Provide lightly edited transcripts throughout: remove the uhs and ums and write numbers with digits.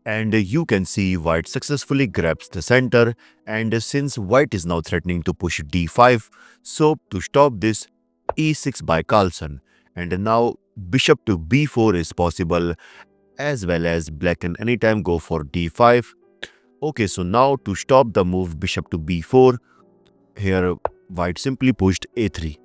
And you can see white successfully grabs the center, and since white is now threatening to push d5, so to stop this, e6 by Carlsen. And now bishop to b4 is possible, as well as black can anytime go for d5. Okay, so now to stop the move bishop to b4, here white simply pushed a3.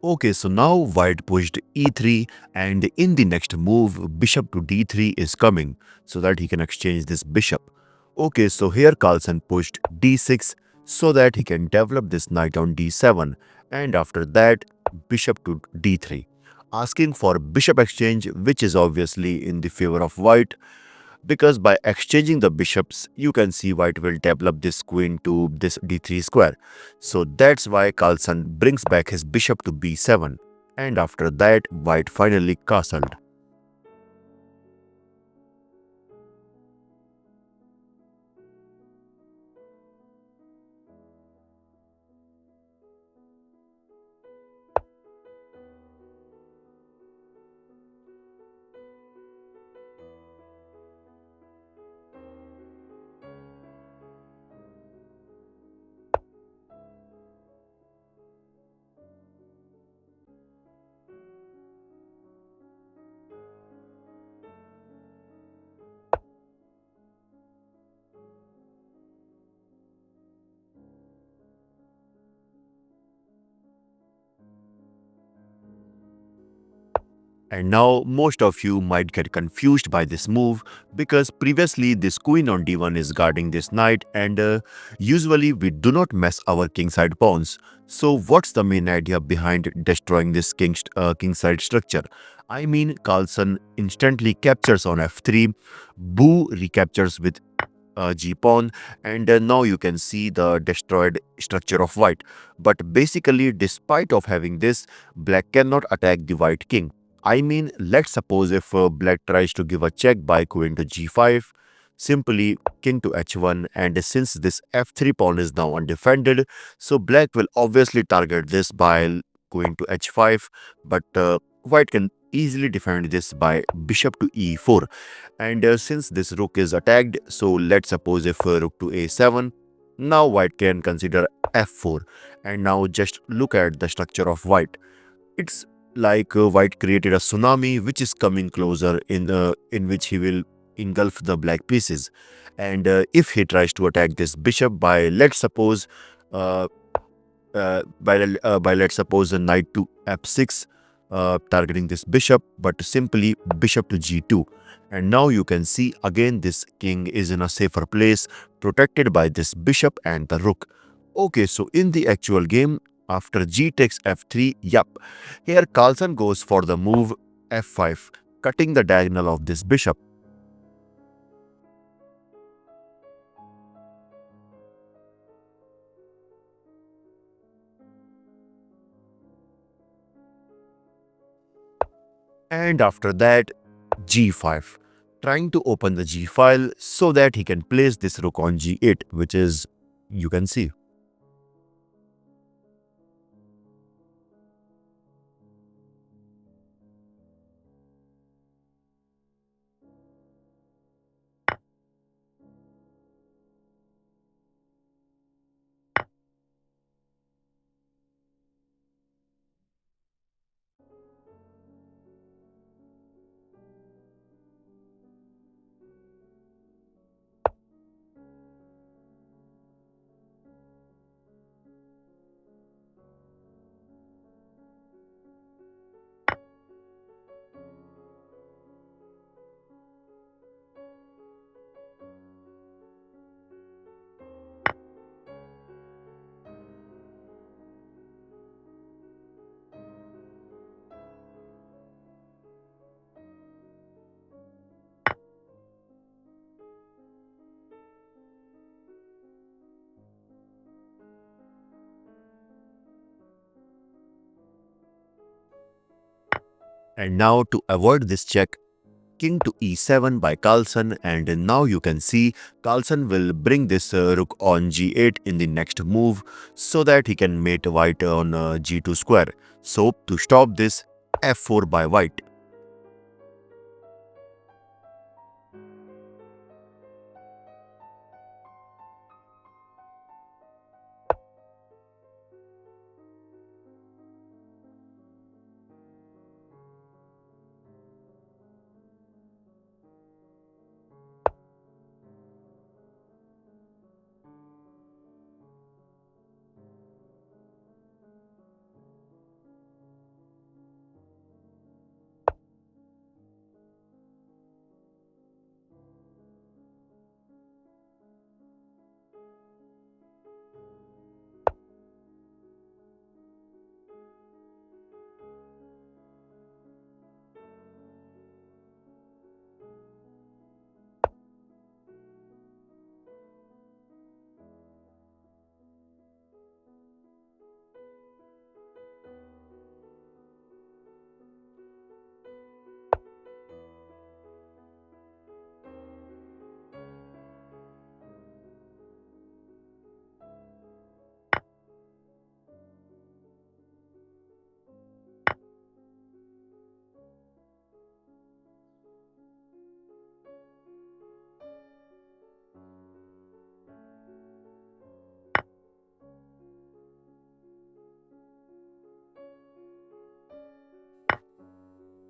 Okay, so now white pushed e3, and in the next move, bishop to d3 is coming, so that he can exchange this bishop. Okay, so here Carlsen pushed d6, so that he can develop this knight on d7, and after that, bishop to d3, asking for bishop exchange, which is obviously in the favor of white, because by exchanging the bishops, you can see white will develop this queen to this d3 square. So that's why Carlsen brings back his bishop to b7, and after that white finally castled. And now most of you might get confused by this move, because previously this queen on d1 is guarding this knight, and usually we do not mess our kingside pawns. So what's the main idea behind destroying this kingside structure? I mean, Carlsen instantly captures on f3, Boo recaptures with g pawn, and now you can see the destroyed structure of white. But basically, despite of having this, black cannot attack the white king. I mean, let's suppose if black tries to give a check by queen to g5, simply king to h1, and since this f3 pawn is now undefended, so black will obviously target this by queen to h5, but white can easily defend this by bishop to e4. And since this rook is attacked, so let's suppose if rook to a7, now white can consider f4. And now just look at the structure of white. It's like white created a tsunami which is coming closer, in which he will engulf the black pieces. And if he tries to attack this bishop by let's suppose uh, by let's suppose a knight to f6, targeting this bishop, but simply bishop to g2. And now you can see again this king is in a safer place, protected by this bishop and the rook. Okay, so in the actual game, after g takes f3, yup, here Carlsen goes for the move f5, cutting the diagonal of this bishop. And after that, g5, trying to open the g file so that he can place this rook on g8, which is, you can see. And now to avoid this check, king to e7 by Carlsen, and now you can see Carlsen will bring this rook on g8 in the next move so that he can mate white on g2 square. So to stop this, f4 by white.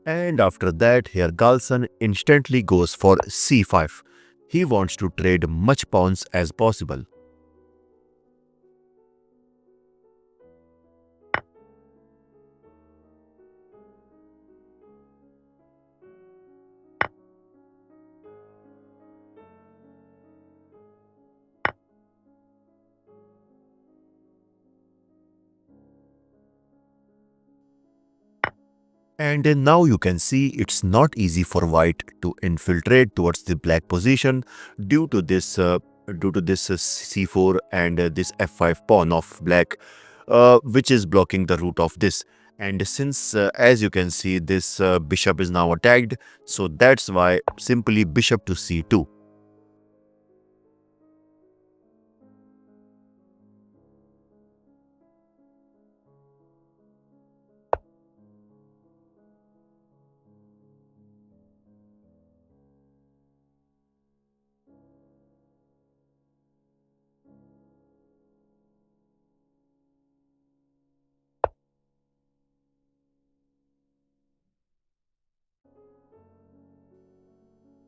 And after that, here Carlsen instantly goes for c5. He wants to trade much pawns as possible. And now you can see it's not easy for white to infiltrate towards the black position due to this c4 and this f5 pawn of black, which is blocking the route of this. And since, as you can see, this bishop is now attacked, so that's why simply bishop to c2.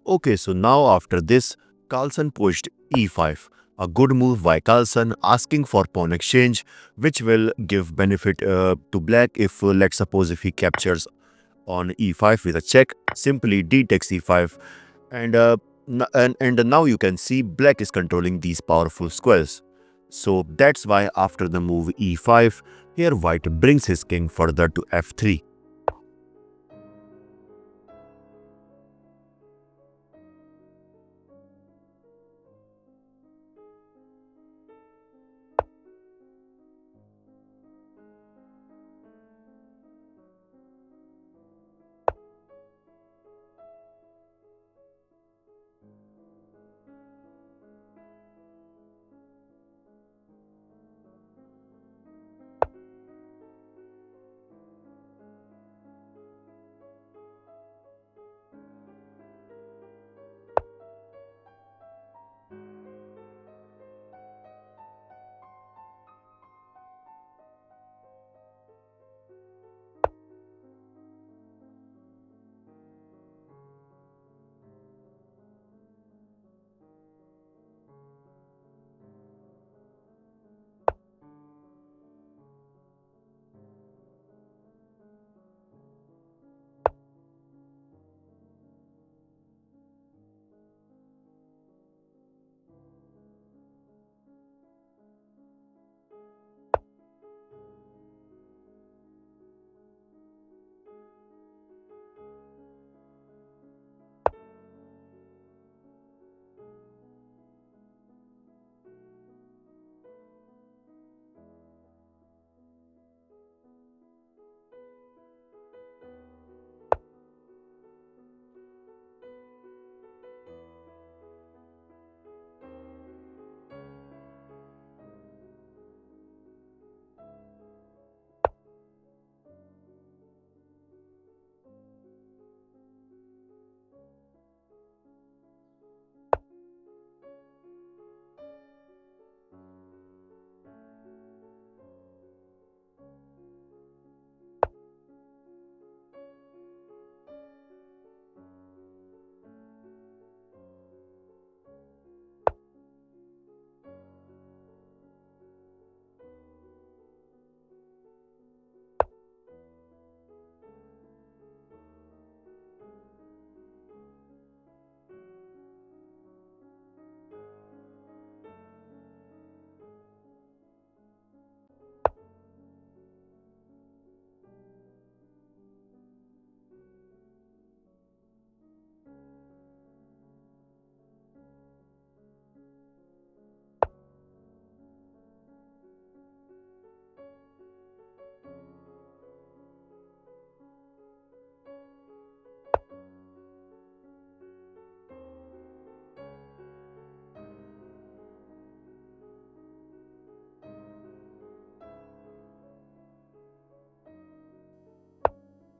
Okay, so now after this, Carlsen pushed e5. A good move by Carlsen, asking for pawn exchange, which will give benefit to black if, let's suppose, if he captures on e5 with a check, simply d takes e5. And, and now you can see black is controlling these powerful squares. So that's why after the move e5, here white brings his king further to f3.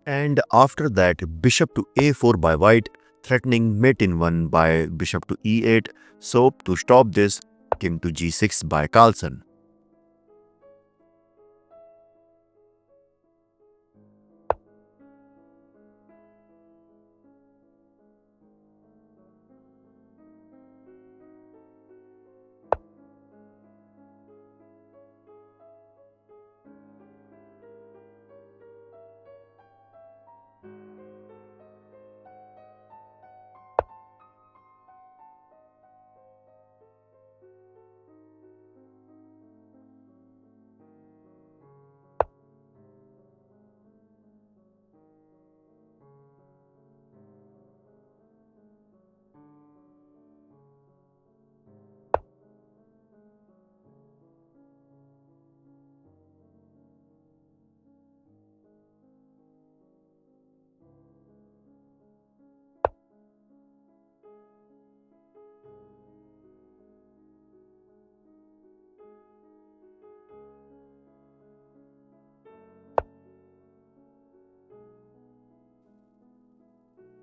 And after that, bishop to a4 by white, threatening mate in 1 by bishop to e8. So to stop this, king to g6 by Carlsen.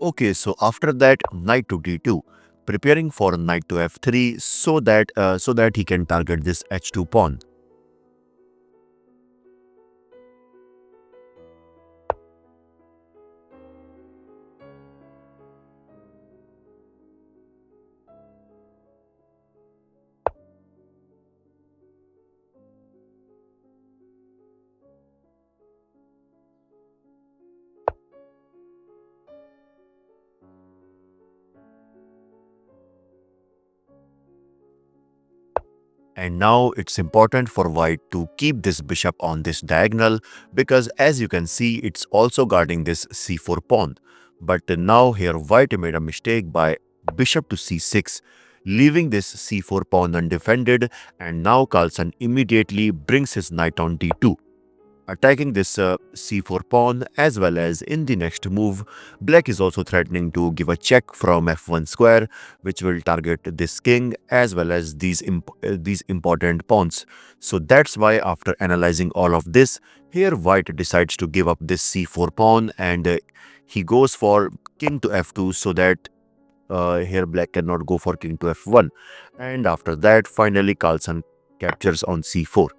Okay, so after that, knight to d2, preparing for knight to f3 so that he can target this h2 pawn. And now it's important for white to keep this bishop on this diagonal because as you can see, it's also guarding this c4 pawn. But now here white made a mistake by bishop to c6, leaving this c4 pawn undefended, and now Carlsen immediately brings his knight on d2, attacking this c4 pawn. As well as in the next move, black is also threatening to give a check from f1 square, which will target this king as well as these important pawns. So that's why after analyzing all of this, here white decides to give up this c4 pawn, and he goes for king to f2 so that here black cannot go for king to f1. And after that, finally Carlsen captures on c4.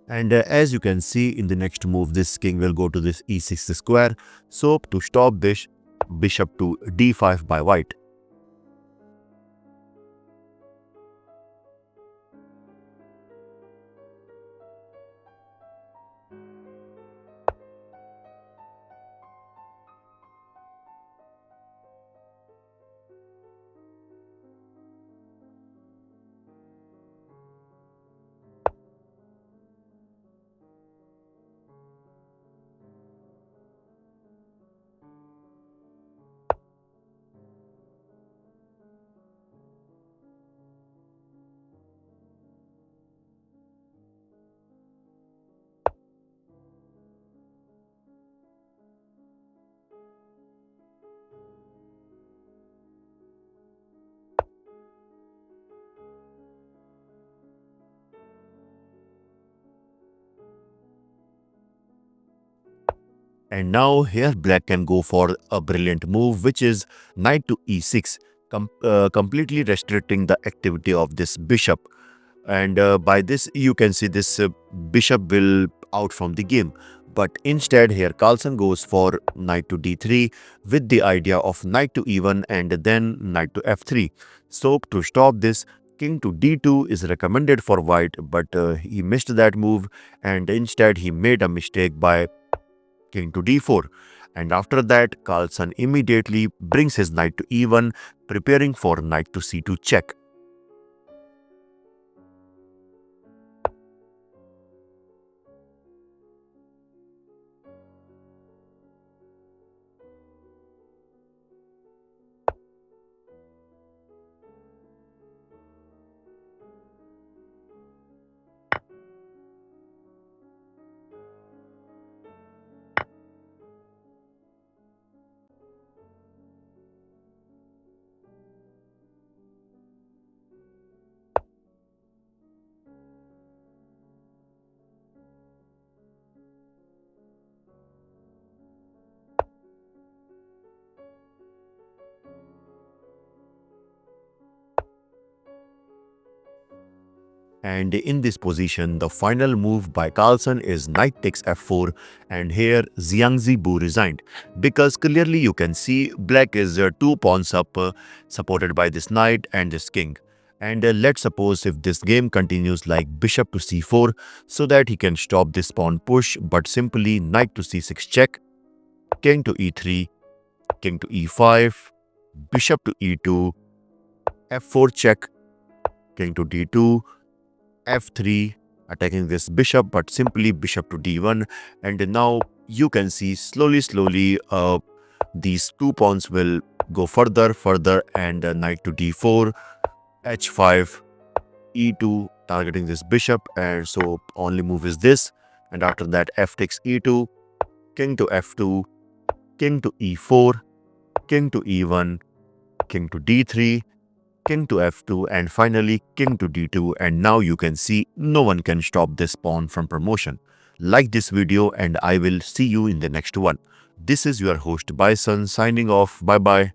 And as you can see in the next move, this king will go to this e6 square. So to stop this, bishop to d5 by white. And now here black can go for a brilliant move, which is knight to e6, completely restricting the activity of this bishop. And by this you can see this bishop will out from the game. But instead here Carlsen goes for knight to d3 with the idea of knight to e1 and then knight to f3. So to stop this, king to d2 is recommended for white, but he missed that move, and instead he made a mistake by king to d4. And after that, Carlsen immediately brings his knight to e1, preparing for knight to c2 check. And in this position, the final move by Carlsen is knight takes f4, and here Xiangzhi resigned, because clearly you can see black is 2 pawns up, supported by this knight and this king. And let's suppose if this game continues like bishop to c4, so that he can stop this pawn push, but simply knight to c6 check, king to e3, king to e5, bishop to e2, f4 check, king to d2, f3, attacking this bishop, but simply bishop to d1. And now you can see slowly these 2 pawns will go further, and knight to d4, h5, e2, targeting this bishop. And so only move is this, and after that f takes e2, king to f2, king to e4, king to e1, king to d3, king to f2, and finally king to d2. And now you can see no one can stop this pawn from promotion. Like this video, and I will see you in the next one. This is your host Bison signing off. Bye bye.